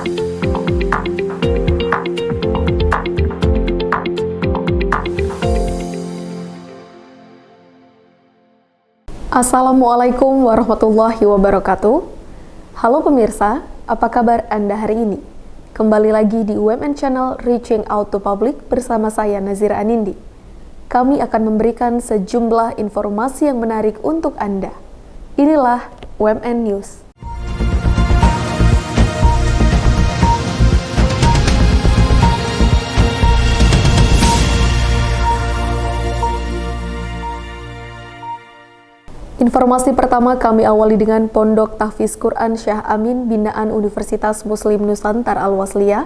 Assalamualaikum warahmatullahi wabarakatuh. Halo pemirsa, apa kabar Anda hari ini? Kembali lagi di UMN Channel Reaching Out to Public bersama saya Nazira Anindi. Kami akan memberikan sejumlah informasi yang menarik untuk Anda. Inilah UMN News. Informasi pertama kami awali dengan Pondok Tahfiz Quran Syah Amin binaan Universitas Muslim Nusantara Al-Wasliyah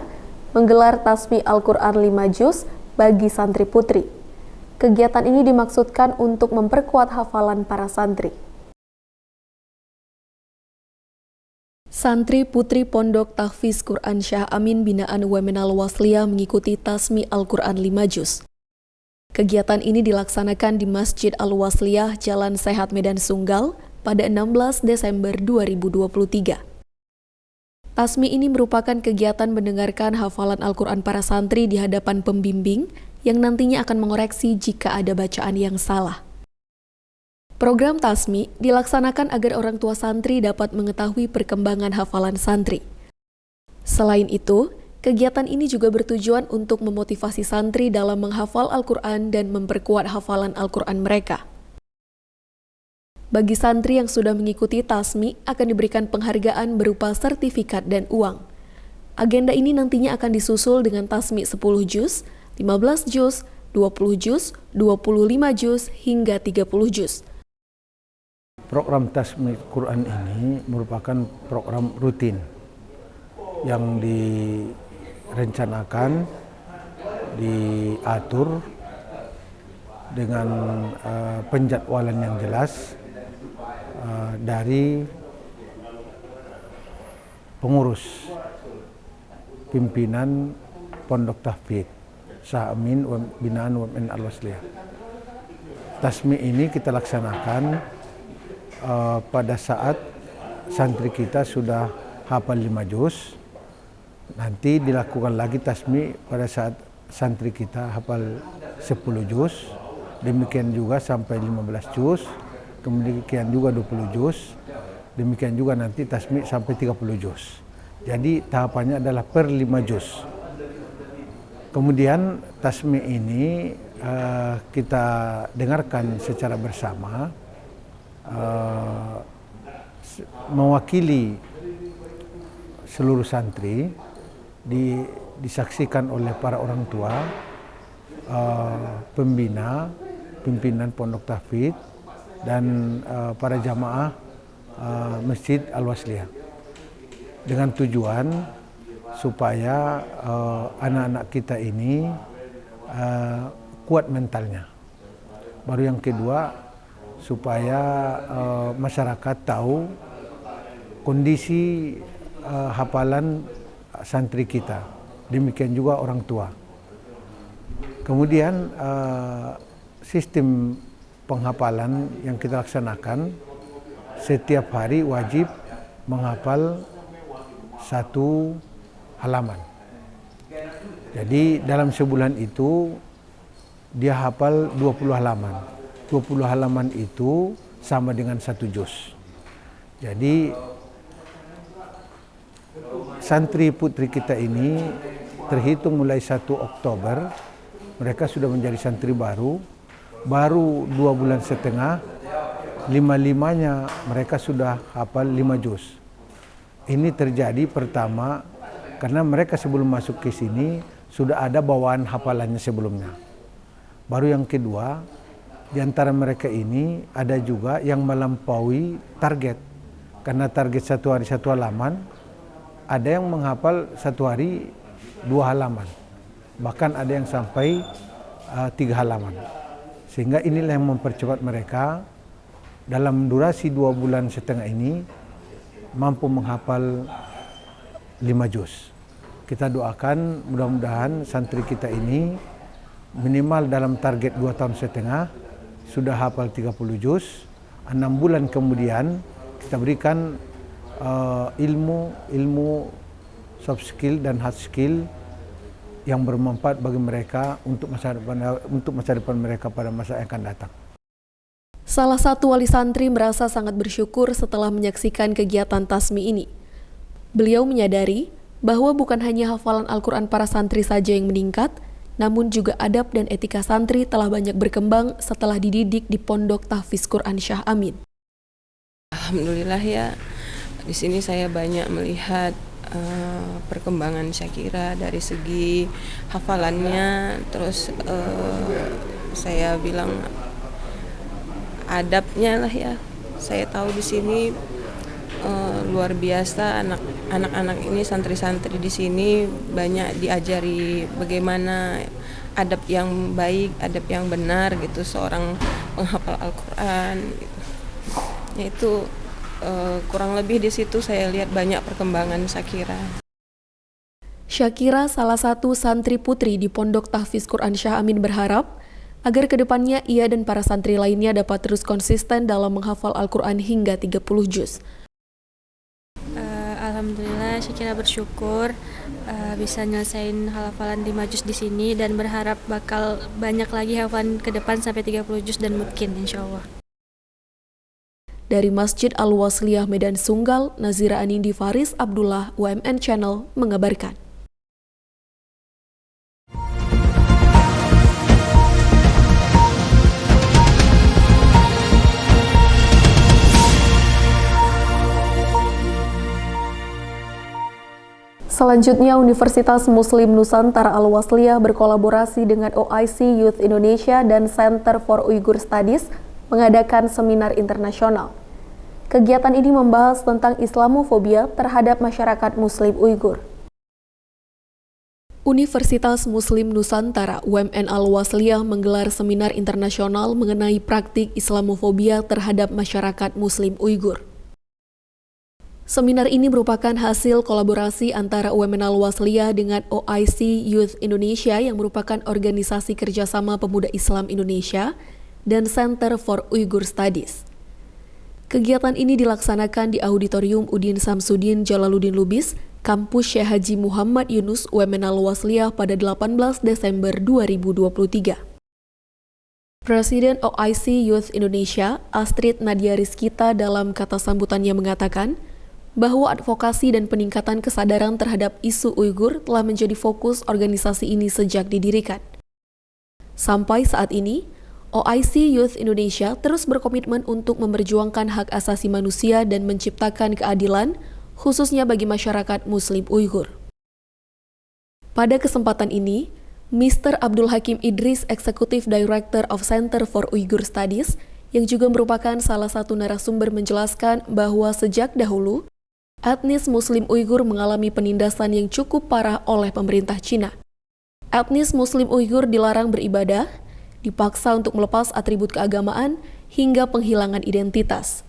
menggelar Tasmi Al-Quran 5 Juz bagi santri putri. Kegiatan ini dimaksudkan untuk memperkuat hafalan para santri. Santri putri Pondok Tahfiz Quran Syah Amin binaan UMN Al-Wasliyah mengikuti Tasmi Al-Quran 5 Juz. Kegiatan ini dilaksanakan di Masjid Al-Wasliyah, Jalan Sehat Medan Sunggal pada 16 Desember 2023. Tasmi ini merupakan kegiatan mendengarkan hafalan Al-Quran para santri di hadapan pembimbing yang nantinya akan mengoreksi jika ada bacaan yang salah. Program Tasmi dilaksanakan agar orang tua santri dapat mengetahui perkembangan hafalan santri. Selain itu, kegiatan ini juga bertujuan untuk memotivasi santri dalam menghafal Al-Quran dan memperkuat hafalan Al-Quran mereka. Bagi santri yang sudah mengikuti Tasmi akan diberikan penghargaan berupa sertifikat dan uang. Agenda ini nantinya akan disusul dengan Tasmi 10 juz, 15 juz, 20 juz, 25 juz, hingga 30 juz. Program Tasmi Quran ini merupakan program rutin yang direncanakan, diatur dengan penjadwalan yang jelas dari pengurus pimpinan Pondok Tahfiz Syah Amin binaan UMN Al-Wasliyah. Tasmi ini kita laksanakan pada saat santri kita sudah hafal 5 juz. Nanti dilakukan lagi tasmi pada saat santri kita hafal 10 juz, demikian juga sampai 15 juz, kemudian juga 20 juz, demikian juga nanti tasmi sampai 30 juz. Jadi tahapannya adalah per 5 juz. Kemudian tasmi ini kita dengarkan secara bersama, mewakili seluruh santri, disaksikan oleh para orang tua, pembina, pimpinan Pondok Tahfiz, dan para jamaah Masjid Al-Wasliyah. Dengan tujuan supaya anak-anak kita ini kuat mentalnya. Baru yang kedua, supaya masyarakat tahu kondisi hafalan santri kita, demikian juga orang tua. Kemudian sistem penghafalan yang kita laksanakan, setiap hari wajib menghafal 1 halaman. Jadi dalam sebulan itu dia hafal 20 halaman. 20 halaman itu sama dengan 1 juz. Jadi santri putri kita ini terhitung mulai 1 Oktober, mereka sudah menjadi santri baru 2 bulan setengah, 5-5-nya mereka sudah hafal 5 juz. Ini terjadi pertama karena mereka sebelum masuk ke sini sudah ada bawaan hafalannya sebelumnya. Baru yang kedua, di antara mereka ini ada juga yang melampaui target. Karena target 1 hari 1 halaman, ada yang menghafal 1 hari 2 halaman. Bahkan ada yang sampai 3 halaman. Sehingga inilah yang mempercepat mereka dalam durasi 2 bulan setengah ini mampu menghafal 5 juz. Kita doakan mudah-mudahan santri kita ini minimal dalam target 2 tahun setengah sudah hafal 30 juz. 6 bulan kemudian kita berikan ilmu soft skill dan hard skill yang bermanfaat bagi mereka untuk masa depan mereka pada masa yang akan datang. Salah satu wali santri merasa sangat bersyukur setelah menyaksikan kegiatan tasmi ini. Beliau menyadari bahwa bukan hanya hafalan Al-Quran para santri saja yang meningkat, namun juga adab dan etika santri telah banyak berkembang setelah dididik di Pondok Tahfiz Quran Syah Amin. Alhamdulillah ya, di sini saya banyak melihat perkembangan Syakira dari segi hafalannya, terus saya bilang adabnya lah ya. Saya tahu di sini luar biasa anak-anak ini, santri-santri di sini banyak diajari bagaimana adab yang baik, adab yang benar gitu seorang penghafal Al-Quran gitu. Yaitu kurang lebih di situ saya lihat banyak perkembangan Syakira. Syakira, salah satu santri putri di Pondok Tahfiz Quran Syah Amin, berharap agar kedepannya ia dan para santri lainnya dapat terus konsisten dalam menghafal Al-Quran hingga 30 juz. Alhamdulillah, Syakira bersyukur bisa nyelesain hafalan 5 juz di sini dan berharap bakal banyak lagi hafalan ke depan sampai 30 juz dan mungkin insya Allah. Dari Masjid Al-Wasliyah Medan Sunggal, Nazira Anindi Faris Abdullah, UMN Channel, mengabarkan. Selanjutnya, Universitas Muslim Nusantara Al-Wasliyah berkolaborasi dengan OIC Youth Indonesia dan Center for Uyghur Studies mengadakan seminar internasional. Kegiatan ini membahas tentang Islamofobia terhadap masyarakat Muslim Uyghur. Universitas Muslim Nusantara UMN Al-Wasliyah menggelar seminar internasional mengenai praktik Islamofobia terhadap masyarakat Muslim Uyghur. Seminar ini merupakan hasil kolaborasi antara UMN Al-Wasliyah dengan OIC Youth Indonesia yang merupakan organisasi kerjasama pemuda Islam Indonesia dan Center for Uyghur Studies. Kegiatan ini dilaksanakan di Auditorium Udin Samsudin Jalaluddin Lubis, Kampus Syekh Haji Muhammad Yunus UMN Al-Wasliyah pada 18 Desember 2023. Presiden OIC Youth Indonesia, Astrid Nadia Rizkita, dalam kata sambutannya mengatakan bahwa advokasi dan peningkatan kesadaran terhadap isu Uyghur telah menjadi fokus organisasi ini sejak didirikan. Sampai saat ini, OIC Youth Indonesia terus berkomitmen untuk memperjuangkan hak asasi manusia dan menciptakan keadilan, khususnya bagi masyarakat Muslim Uyghur. Pada kesempatan ini, Mr. Abdul Hakim Idris, Executive Director of Center for Uyghur Studies, yang juga merupakan salah satu narasumber, menjelaskan bahwa sejak dahulu, etnis Muslim Uyghur mengalami penindasan yang cukup parah oleh pemerintah Cina. Etnis Muslim Uyghur dilarang beribadah, dipaksa untuk melepas atribut keagamaan, hingga penghilangan identitas.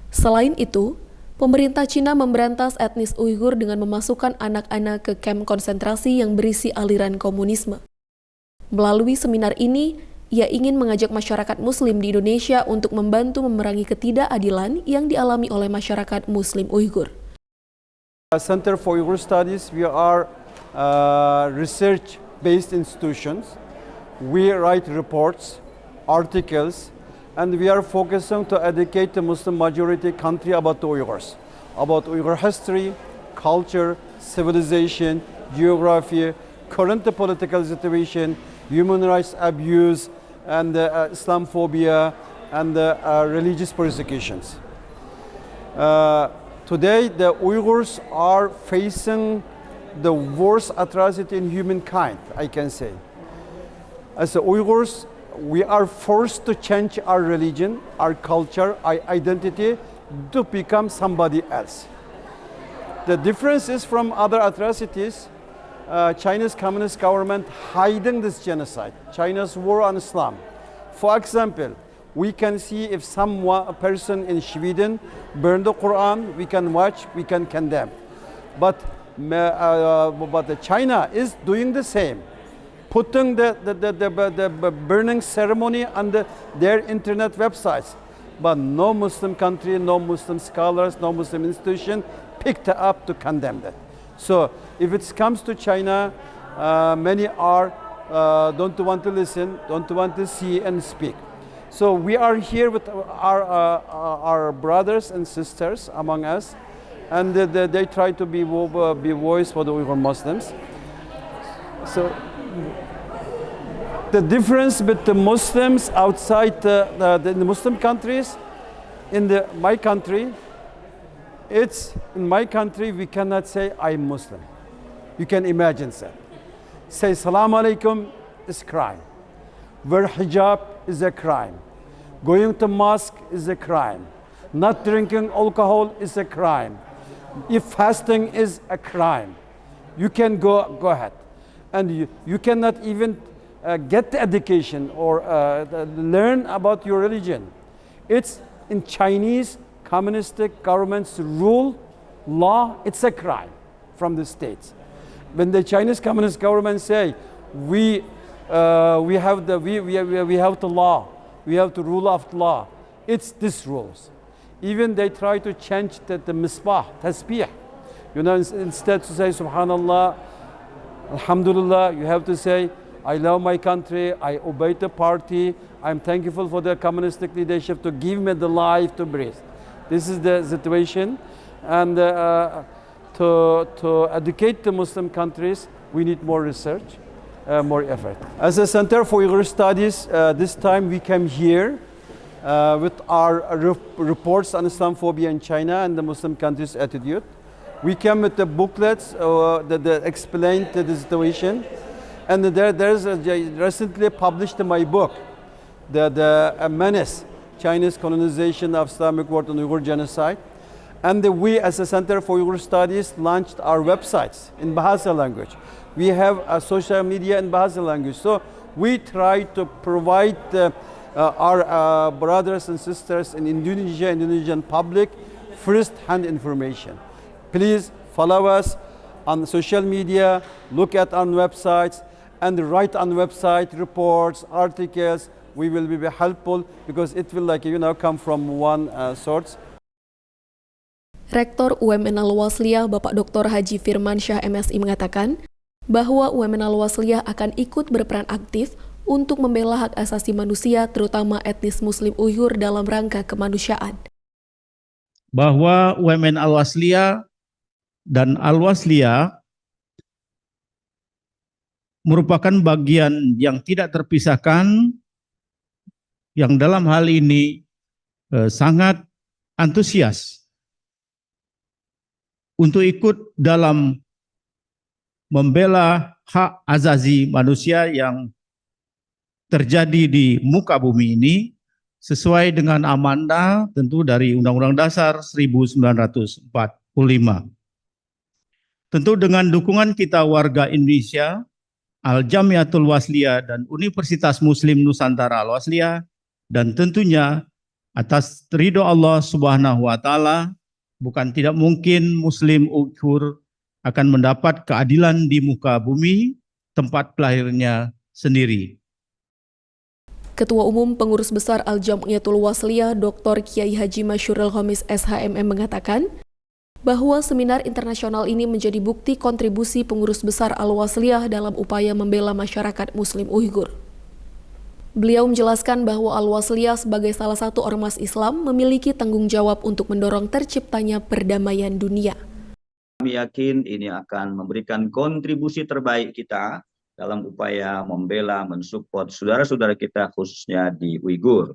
Selain itu, pemerintah Cina memberantas etnis Uyghur dengan memasukkan anak-anak ke kamp konsentrasi yang berisi aliran komunisme. Melalui seminar ini, ia ingin mengajak masyarakat Muslim di Indonesia untuk membantu memerangi ketidakadilan yang dialami oleh masyarakat Muslim Uyghur. Center for Uyghur Studies, we are research-based institutions. We write reports, articles, and we are focusing to educate the Muslim majority country about the Uyghurs, about Uyghur history, culture, civilization, geography, current political situation, human rights abuse, and Islamophobia, and religious persecutions. Today, the Uyghurs are facing the worst atrocity in humankind, I can say. As the Uyghurs, we are forced to change our religion, our culture, our identity to become somebody else. The difference is from other atrocities, China's communist government hiding this genocide, China's war on Islam. For example, we can see if a person in Sweden burned the Quran, we can watch, we can condemn. But China is doing the same, putting the burning ceremony on their internet websites. But no Muslim country, no Muslim scholars, no Muslim institution picked up to condemn that. So if it comes to China, many are don't want to listen, don't want to see and speak. So we are here with our brothers and sisters among us, and they try to be voice for the Uyghur Muslims. So the difference with the Muslims outside the Muslim countries, my country, in my country we cannot say I'm Muslim. You can imagine that. Say Salam Alaikum is crime. Wear hijab is a crime. Going to mosque is a crime. Not drinking alcohol is a crime. If fasting is a crime, you can go ahead. And you cannot even get the education or learn about your religion. It's in Chinese communistic government's rule, law, it's a crime from the states. When the Chinese communist government say we have the law, we have the rule of law, it's these rules. Even they try to change the misbah, tasbih. You know, instead to say Subhanallah, Alhamdulillah, you have to say I love my country, I obey the party, I'm thankful for the communistic leadership to give me the life to breathe. This is the situation, and to educate the Muslim countries, we need more research, more effort. As a Center for Uyghur Studies, this time we came here with our reports on Islamophobia in China and the Muslim countries' attitude. We came with the booklets that explained the situation, and there's recently published my book, the Menace, Chinese Colonization of Islamic World and Uyghur Genocide. And we, as a Center for Uyghur Studies, launched our websites in Bahasa language. We have a social media in Bahasa language. So we try to provide our brothers and sisters in Indonesia, Indonesian public, first-hand information. Please follow us on social media, look at our websites, and write on website reports, articles. We will be helpful because it will come from one source. Rektor UMN Al-Wasliyah Bapak Dr. Haji Firman Syah MSI mengatakan bahwa UMN Al-Wasliyah akan ikut berperan aktif untuk membela hak asasi manusia terutama etnis Muslim Uyghur dalam rangka kemanusiaan. Bahwa UMN Al-Wasliyah dan Al-Wasliyah merupakan bagian yang tidak terpisahkan yang dalam hal ini sangat antusias untuk ikut dalam membela hak asasi manusia yang terjadi di muka bumi ini sesuai dengan amandah tentu dari Undang-Undang Dasar 1945. Tentu dengan dukungan kita warga Indonesia, Al-Jamiatul Wasliyah dan Universitas Muslim Nusantara Al-Wasliyah, dan tentunya atas ridho Allah Subhanahu wa Ta'ala, bukan tidak mungkin Muslim Uyghur akan mendapat keadilan di muka bumi, tempat lahirnya sendiri. Ketua Umum Pengurus Besar Al-Jamiatul Wasliyah Dr. Kiai Haji Masyurul Khamis SHMM mengatakan bahwa seminar internasional ini menjadi bukti kontribusi pengurus besar Al-Wasliyah dalam upaya membela masyarakat Muslim Uyghur. Beliau menjelaskan bahwa Al-Wasliyah sebagai salah satu ormas Islam memiliki tanggung jawab untuk mendorong terciptanya perdamaian dunia. Kami yakin ini akan memberikan kontribusi terbaik kita dalam upaya membela, mensupport saudara-saudara kita khususnya di Uyghur.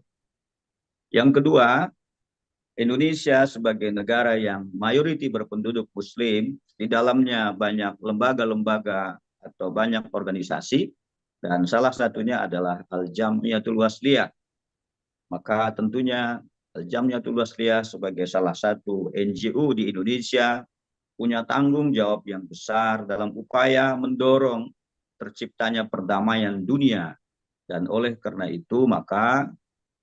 Yang kedua, Indonesia sebagai negara yang mayoriti berpenduduk Muslim, di dalamnya banyak lembaga-lembaga atau banyak organisasi, dan salah satunya adalah Al-Jamiatul Wasliyah. Maka tentunya Al-Jamiatul Wasliyah sebagai salah satu NGO di Indonesia punya tanggung jawab yang besar dalam upaya mendorong terciptanya perdamaian dunia. Dan oleh karena itu maka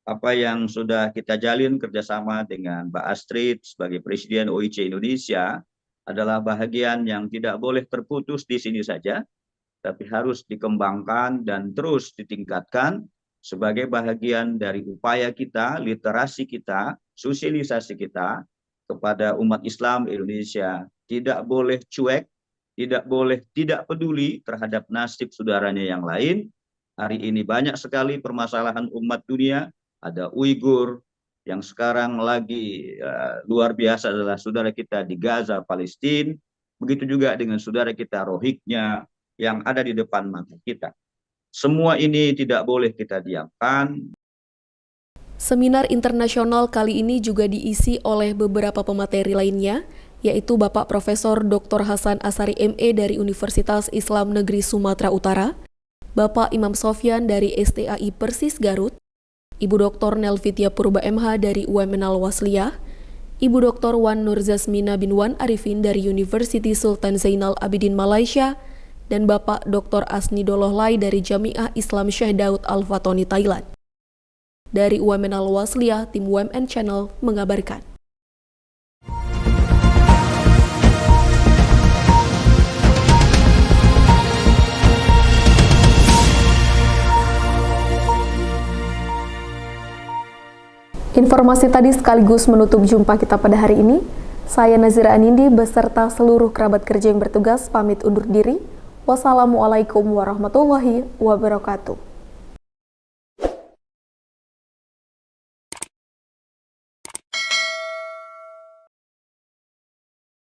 apa yang sudah kita jalin kerjasama dengan Mbak Astrid sebagai Presiden OIC Indonesia adalah bahagian yang tidak boleh terputus di sini saja, tapi harus dikembangkan dan terus ditingkatkan sebagai bahagian dari upaya kita, literasi kita, sosialisasi kita kepada umat Islam Indonesia. Tidak boleh cuek, tidak boleh tidak peduli terhadap nasib saudaranya yang lain. Hari ini banyak sekali permasalahan umat dunia, ada Uighur yang sekarang lagi luar biasa adalah saudara kita di Gaza, Palestina, begitu juga dengan saudara kita Rohingya yang ada di depan mata kita. Semua ini tidak boleh kita diamkan. Seminar internasional kali ini juga diisi oleh beberapa pemateri lainnya, yaitu Bapak Profesor Dr. Hasan Asari ME dari Universitas Islam Negeri Sumatera Utara, Bapak Imam Sofyan dari STAI Persis Garut, Ibu Dr. Nelvitia Purba MH dari UMN Al-Wasliyah, Ibu Dr. Wan Nur Zasmina bin Wan Arifin dari University Sultan Zainal Abidin Malaysia, dan Bapak Dr. Asni Dolohlai dari Jamiah Islam Syekh Daud Al-Fatoni Thailand. Dari UMN Al-Wasliyah, tim UMN Channel mengabarkan. Informasi tadi sekaligus menutup jumpa kita pada hari ini. Saya Nazira Anindi beserta seluruh kerabat kerja yang bertugas pamit undur diri. Wassalamualaikum warahmatullahi wabarakatuh.